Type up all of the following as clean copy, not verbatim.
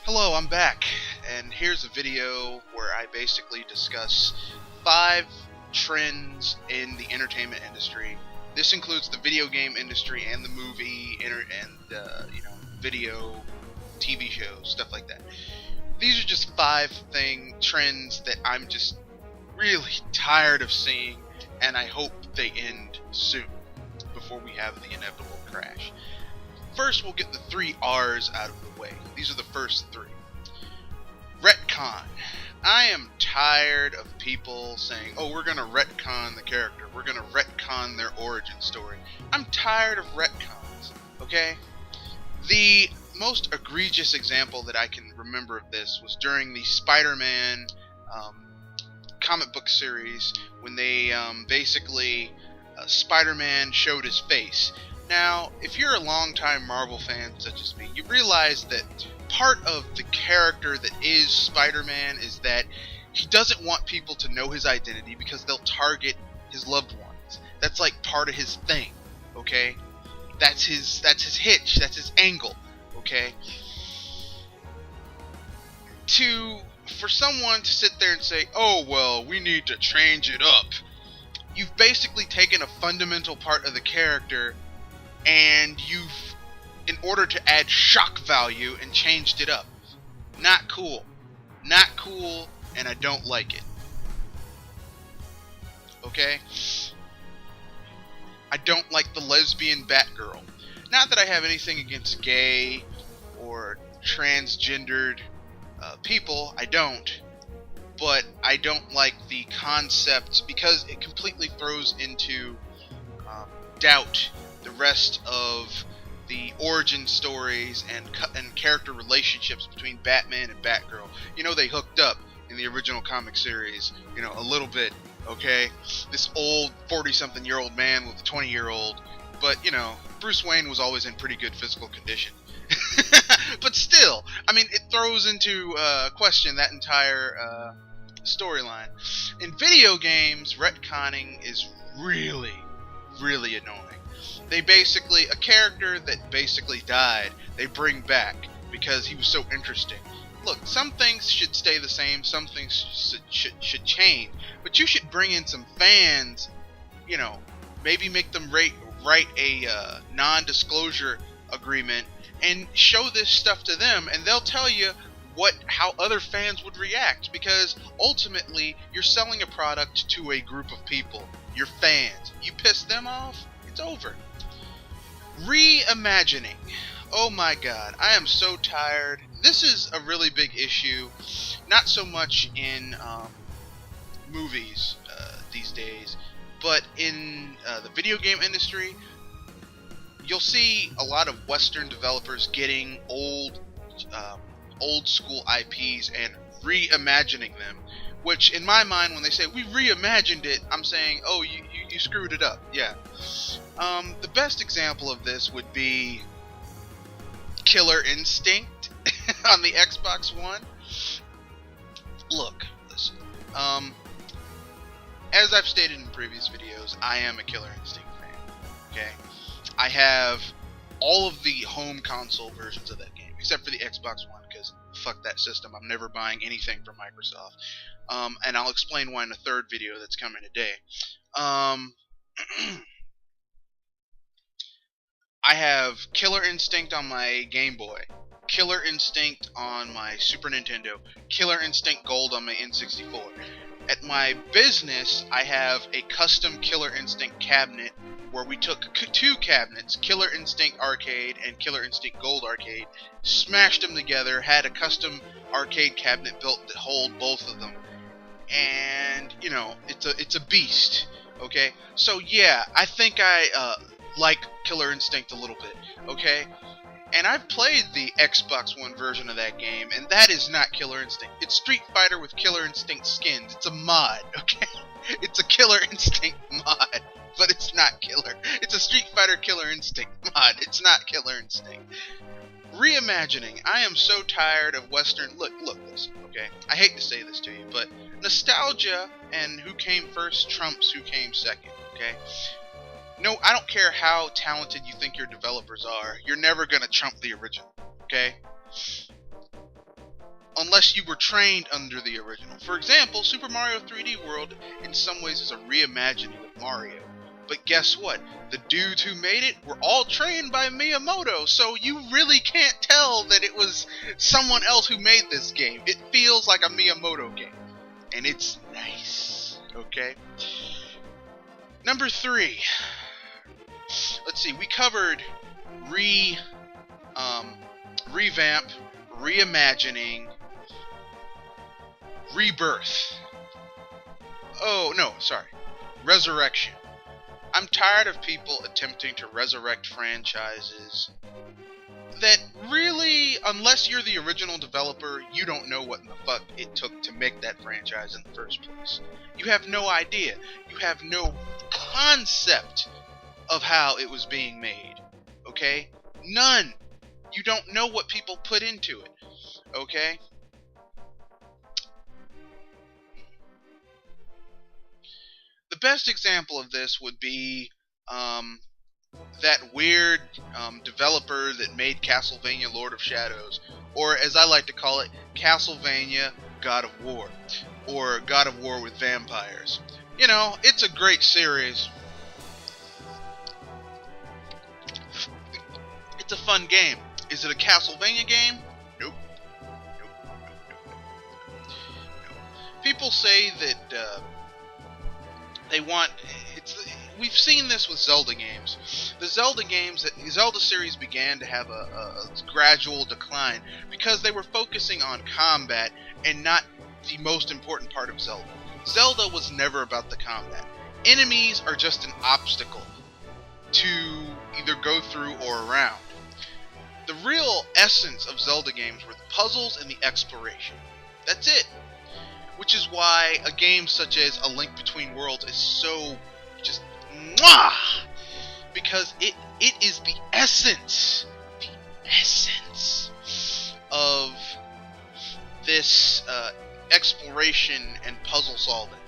Hello, I'm back, and here's a video where I basically discuss 5 trends in the entertainment industry. This includes the video game industry and the movie video, TV shows, stuff like that. These are just 5 trends that I'm just really tired of seeing, and I hope they end soon before we have the inevitable crash. First, we'll get the 3 R's out of the way. These are the first 3. Retcon. I am tired of people saying, oh, we're going to retcon the character. We're going to retcon their origin story. I'm tired of retcons, okay? The most egregious example that I can remember of this was during the Spider-Man comic book series when they Spider-Man showed his face. Now, if you're a longtime Marvel fan such as me, you realize that part of the character that is Spider-Man is that he doesn't want people to know his identity because they'll target his loved ones. That's like part of his thing, okay? That's his hitch, that's his angle, okay? For someone to sit there and say, oh, well, we need to change it up. You've basically taken a fundamental part of the character and you've, in order to add shock value, and changed it up. Not cool. Not cool, and I don't like it. Okay? I don't like the lesbian Batgirl. Not that I have anything against gay or transgendered people, I don't. But I don't like the concept because it completely throws into doubt the rest of the origin stories and character relationships between Batman and Batgirl. You know, they hooked up in the original comic series, you know, a little bit, okay? This old 40-something-year-old man with a 20-year-old, but, you know, Bruce Wayne was always in pretty good physical condition. But still, I mean, it throws into question that entire storyline. In video games, retconning is really, really annoying. They basically, a character that basically died, they bring back because he was so interesting. Look, some things should stay the same, some things should change, but you should bring in some fans, you know, maybe make them write a non-disclosure agreement and show this stuff to them, and they'll tell you how other fans would react, because ultimately you're selling a product to a group of people, your fans. You piss them off, it's over. Reimagining. Oh my god, I am so tired. This is a really big issue, not so much in movies these days, but in the video game industry. You'll see a lot of Western developers getting old school IPs and reimagining them, which in my mind, when they say we reimagined it, I'm saying, oh, you screwed it up. Yeah. The best example of this would be Killer Instinct on the Xbox One. Look, listen. As I've stated in previous videos, I am a Killer Instinct fan. Okay? I have all of the home console versions of that game, except for the Xbox One, because fuck that system. I'm never buying anything from Microsoft. And I'll explain why in a third video that's coming today. I have Killer Instinct on my Game Boy, Killer Instinct on my Super Nintendo, Killer Instinct Gold on my N64. At my business, I have a custom Killer Instinct cabinet where we took 2 cabinets, Killer Instinct Arcade and Killer Instinct Gold Arcade, smashed them together, had a custom arcade cabinet built to hold both of them. And, you know, it's a beast, okay? So yeah, I think I like Killer Instinct a little bit, okay? And I've played the Xbox One version of that game, and that is not Killer Instinct. It's Street Fighter with Killer Instinct skins. It's a mod, okay? It's a Killer Instinct mod, but it's not Killer. It's a Street Fighter Killer Instinct mod. It's not Killer Instinct. Reimagining. I am so tired of Western... Look, listen, okay? I hate to say this to you, but nostalgia and who came first trumps who came second, okay? No, I don't care how talented you think your developers are. You're never going to trump the original, okay? unless you were trained under the original. For example, Super Mario 3D World in some ways is a reimagining of Mario. But guess what? The dudes who made it were all trained by Miyamoto, so you really can't tell that it was someone else who made this game. It feels like a Miyamoto game. And it's nice. Okay? Number 3. Let's see, we covered revamp, reimagining, rebirth. Oh, no, sorry. Resurrection. I'm tired of people attempting to resurrect franchises that really, unless you're the original developer, you don't know what in the fuck it took to make that franchise in the first place. You have no idea. You have no concept of how it was being made. Okay? None. You don't know what people put into it. Okay? The best example of this would be that weird developer that made Castlevania Lord of Shadows, or as I like to call it, Castlevania God of War, or God of War with Vampires. You know, it's a great series. It's a fun game. Is it a Castlevania game? Nope. People say that they want... We've seen this with Zelda games. The Zelda series began to have a gradual decline because they were focusing on combat and not the most important part of Zelda. Zelda was never about the combat. Enemies are just an obstacle to either go through or around. The real essence of Zelda games were the puzzles and the exploration. That's it. Which is why a game such as A Link Between Worlds is so just mwah! Because it is the essence of this exploration and puzzle solving.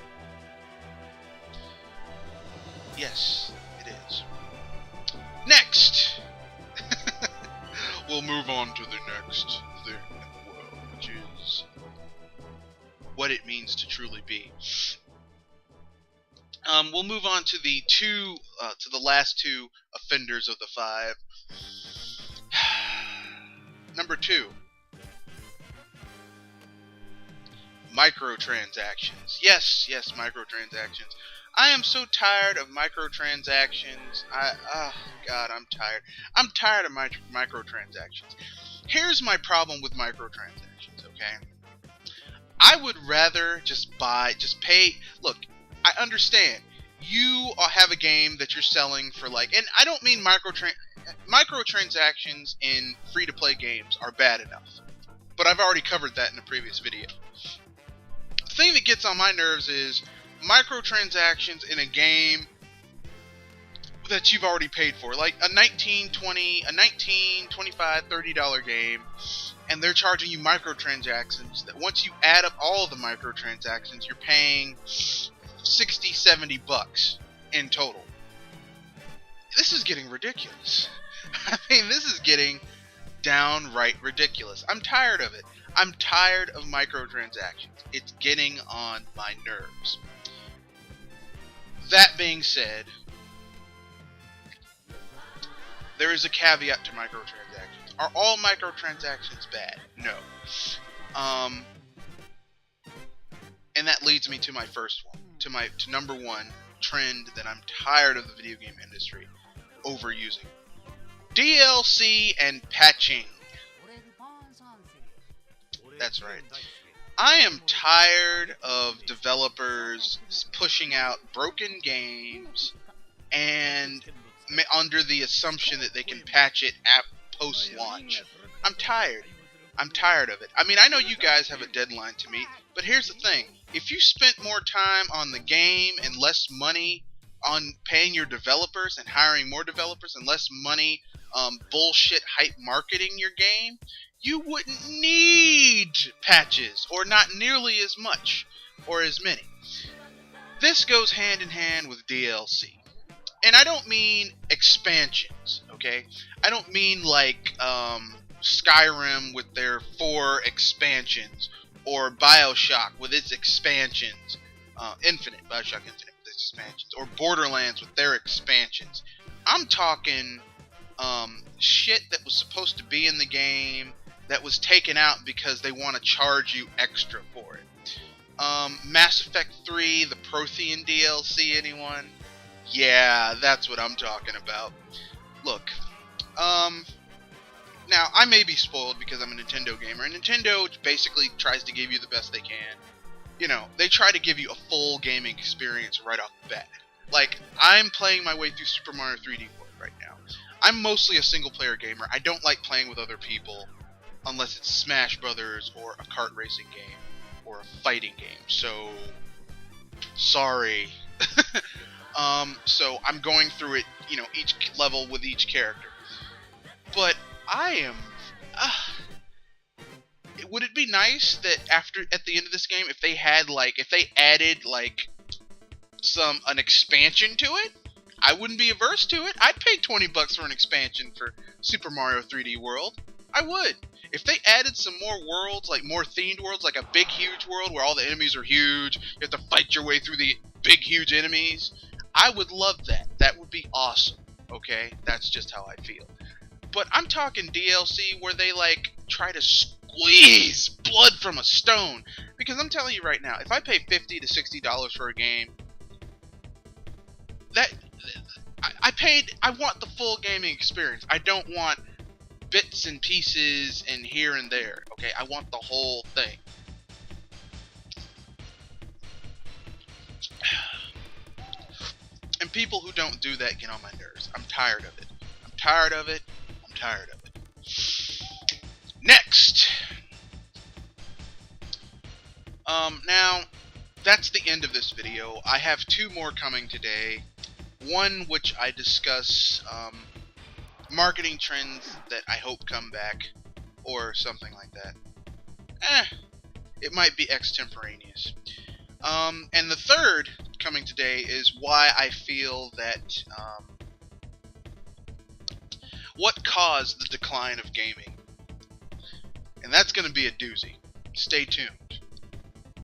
Yes, it is. Next! We'll move on to the next thing in the world, which is what it means to truly be. We'll move on to the last two offenders of the 5. Number 2. Microtransactions. Yes, microtransactions. I am so tired of microtransactions. God, I'm tired. I'm tired of microtransactions. Here's my problem with microtransactions, okay? I would rather just pay. Look, I understand. You have a game that you're selling for and I don't mean microtransactions in free-to-play games are bad enough. But I've already covered that in a previous video. The thing that gets on my nerves is microtransactions in a game that you've already paid for, like a $19, $25, $30 game, and they're charging you microtransactions that once you add up all the microtransactions, you're paying $60-$70 in total. This is getting ridiculous. I mean, this is getting downright ridiculous. I'm tired of it. I'm tired of microtransactions. It's getting on my nerves. That being said, there is a caveat to microtransactions. Are all microtransactions bad? No. And that leads me to my first one, to number 1 trend that I'm tired of the video game industry overusing. DLC and patching. That's right. I am tired of developers pushing out broken games and under the assumption that they can patch it at post-launch. I'm tired. I'm tired of it. I mean, I know you guys have a deadline to meet, but here's the thing. If you spent more time on the game and less money on paying your developers and hiring more developers and less money bullshit hype marketing your game, you wouldn't need patches, or not nearly as much, or as many. This goes hand in hand with DLC. And I don't mean expansions, okay? I don't mean like Skyrim with their 4 expansions, or Bioshock with its expansions, Bioshock Infinite with its expansions, or Borderlands with their expansions. I'm talking shit that was supposed to be in the game that was taken out because they want to charge you extra for it. Mass Effect 3, the Prothean DLC, anyone? Yeah, that's what I'm talking about. Look, now, I may be spoiled because I'm a Nintendo gamer, and Nintendo basically tries to give you the best they can. You know, they try to give you a full gaming experience right off the bat. Like, I'm playing my way through Super Mario 3D World right now. I'm mostly a single-player gamer. I don't like playing with other people unless it's Smash Brothers or a kart racing game or a fighting game. So, sorry. So I'm going through it, you know, each level with each character. But I am. Would it be nice that at the end of this game, if they added an expansion to it? I wouldn't be averse to it. I'd pay $20 for an expansion for Super Mario 3D World. I would. If they added some more worlds, like more themed worlds, like a big, huge world where all the enemies are huge, you have to fight your way through the big, huge enemies, I would love that. That would be awesome. Okay? That's just how I feel. But I'm talking DLC where they, try to squeeze blood from a stone. Because I'm telling you right now, if I pay $50 to $60 for a game, I want the full gaming experience. I don't want bits and pieces and here and there. Okay, I want the whole thing. And people who don't do that get on my nerves. I'm tired of it. I'm tired of it. I'm tired of it. Next. Now, that's the end of this video. I have 2 more coming today. One which I discuss marketing trends that I hope come back, or something like that. It might be extemporaneous. And the third coming today is why I feel that what caused the decline of gaming. And that's going to be a doozy. Stay tuned.